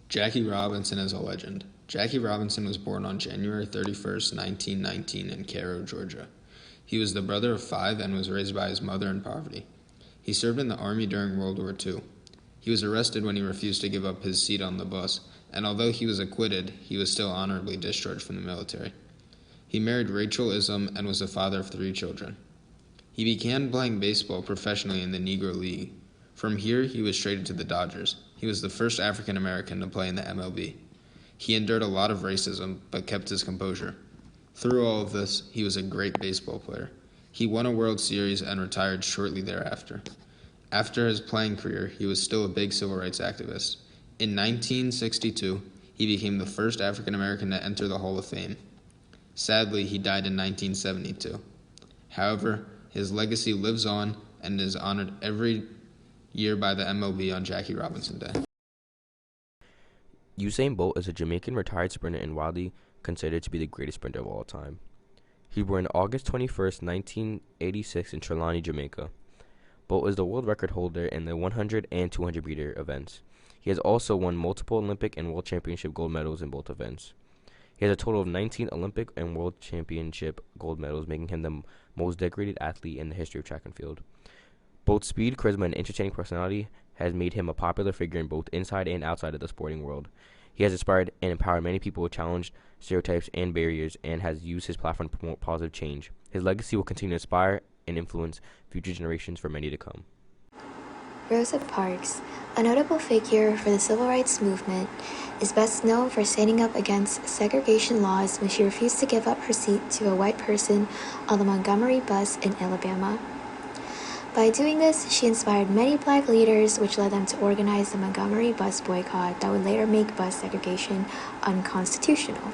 Jackie Robinson is a legend. Jackie Robinson was born on January 31st, 1919 in Cairo, Georgia. He was the brother of 5 and was raised by his mother in poverty. He served in the Army during World War II. He was arrested when he refused to give up his seat on the bus, and although he was acquitted, he was still honorably discharged from the military. He married Rachel Ism and was the father of 3 children. He began playing baseball professionally in the Negro League. From here, he was traded to the Dodgers. He was the first African American to play in the MLB. He endured a lot of racism, but kept his composure. Through all of this, he was a great baseball player. He won a World Series and retired shortly thereafter. After his playing career, he was still a big civil rights activist. In 1962, he became the first African American to enter the Hall of Fame. Sadly, he died in 1972. However, his legacy lives on and is honored every year by the MLB on Jackie Robinson Day. Usain Bolt is a Jamaican retired sprinter and widely considered to be the greatest sprinter of all time. He was born August 21st, 1986 in Trelawney, Jamaica. Bolt is the world record holder in the 100 and 200 meter events. He has also won multiple Olympic and World Championship gold medals in both events. He has a total of 19 Olympic and World Championship gold medals, making him the most decorated athlete in the history of track and field. Bolt's speed, charisma, and entertaining personality has made him a popular figure in both inside and outside of the sporting world. He has inspired and empowered many people to challenge stereotypes and barriers and has used his platform to promote positive change. His legacy will continue to inspire and influence future generations for many to come. Rosa Parks, a notable figure for the civil rights movement, is best known for standing up against segregation laws when she refused to give up her seat to a white person on the Montgomery bus in Alabama. By doing this, she inspired many black leaders, which led them to organize the Montgomery bus boycott that would later make bus segregation unconstitutional.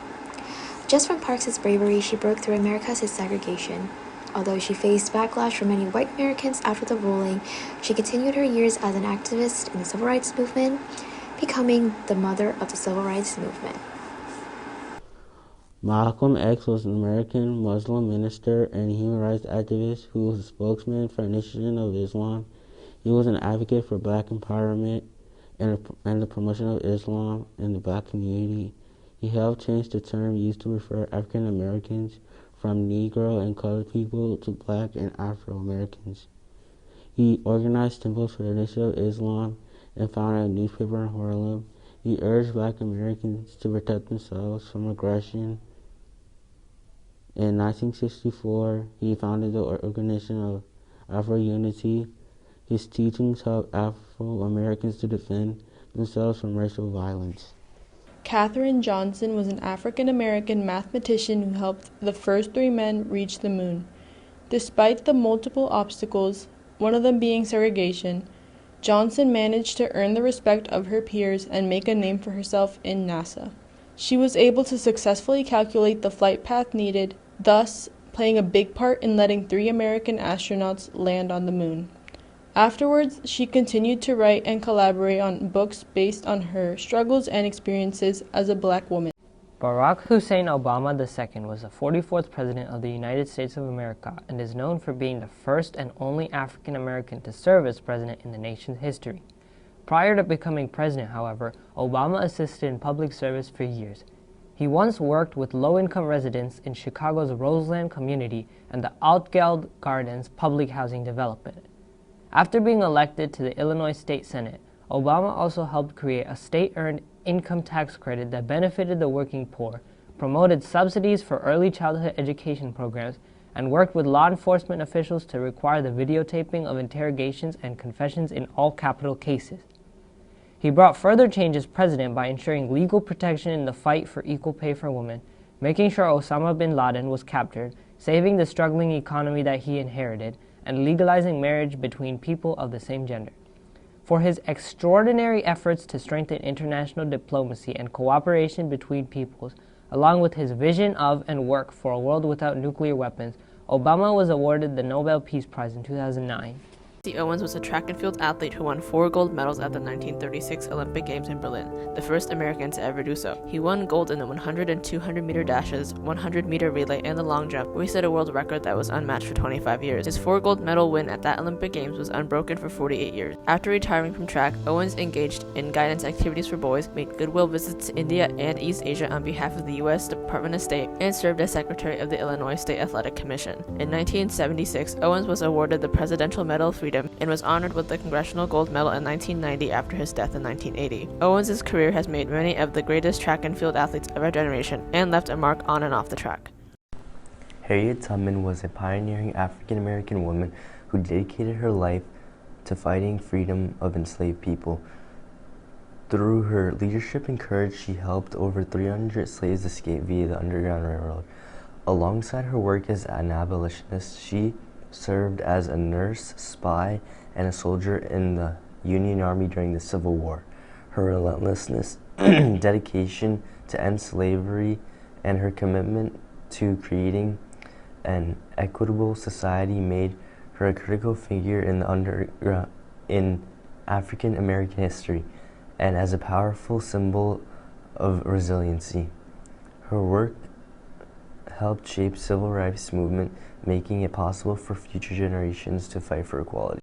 Just from Parks' bravery, she broke through America's segregation. Although she faced backlash from many white Americans after the ruling, she continued her years as an activist in the civil rights movement, becoming the mother of the civil rights movement. Malcolm X was an American Muslim minister and human rights activist who was a spokesman for the Nation of Islam. He was an advocate for black empowerment and the promotion of Islam in the black community. He helped change the term used to refer African Americans from Negro and colored people to black and Afro-Americans. He organized temples for the Nation of Islam and founded a newspaper in Harlem. He urged black Americans to protect themselves from aggression. In 1964, he founded the Organization of Afro-Unity. His teachings helped Afro-Americans to defend themselves from racial violence. Katherine Johnson was an African-American mathematician who helped the first 3 men reach the moon. Despite the multiple obstacles, one of them being segregation, Johnson managed to earn the respect of her peers and make a name for herself in NASA. She was able to successfully calculate the flight path needed, thus playing a big part in letting 3 American astronauts land on the moon. Afterwards, she continued to write and collaborate on books based on her struggles and experiences as a black woman. Barack Hussein Obama II was the 44th President of the United States of America and is known for being the first and only African American to serve as president in the nation's history. Prior to becoming president, however, Obama assisted in public service for years. He once worked with low-income residents in Chicago's Roseland community and the Altgeld Gardens public housing development. After being elected to the Illinois State Senate, Obama also helped create a state-earned income tax credit that benefited the working poor, promoted subsidies for early childhood education programs, and worked with law enforcement officials to require the videotaping of interrogations and confessions in all capital cases. He brought further change as president by ensuring legal protection in the fight for equal pay for women, making sure Osama bin Laden was captured, saving the struggling economy that he inherited, and legalizing marriage between people of the same gender. For his extraordinary efforts to strengthen international diplomacy and cooperation between peoples, along with his vision of and work for a world without nuclear weapons, Obama was awarded the Nobel Peace Prize in 2009. Owens was a track and field athlete who won 4 gold medals at the 1936 Olympic Games in Berlin, the first American to ever do so. He won gold in the 100 and 200 meter dashes, 100 meter relay, and the long jump, where he set a world record that was unmatched for 25 years. His 4 gold medal win at that Olympic Games was unbroken for 48 years. After retiring from track, Owens engaged in guidance activities for boys, made goodwill visits to India and East Asia on behalf of the U.S. Department of State, and served as secretary of the Illinois State Athletic Commission. In 1976, Owens was awarded the Presidential Medal of Freedom and was honored with the Congressional Gold Medal in 1990 after his death in 1980. Owens' career has made many of the greatest track and field athletes of our generation and left a mark on and off the track. Harriet Tubman was a pioneering African-American woman who dedicated her life to fighting freedom of enslaved people. Through her leadership and courage, she helped over 300 slaves escape via the Underground Railroad. Alongside her work as an abolitionist, she served as a nurse, spy, and a soldier in the Union Army during the Civil War. Her relentlessness, dedication to end slavery, and her commitment to creating an equitable society made her a critical figure in African American history and as a powerful symbol of resiliency. Her work helped shape civil rights movement, making it possible for future generations to fight for equality.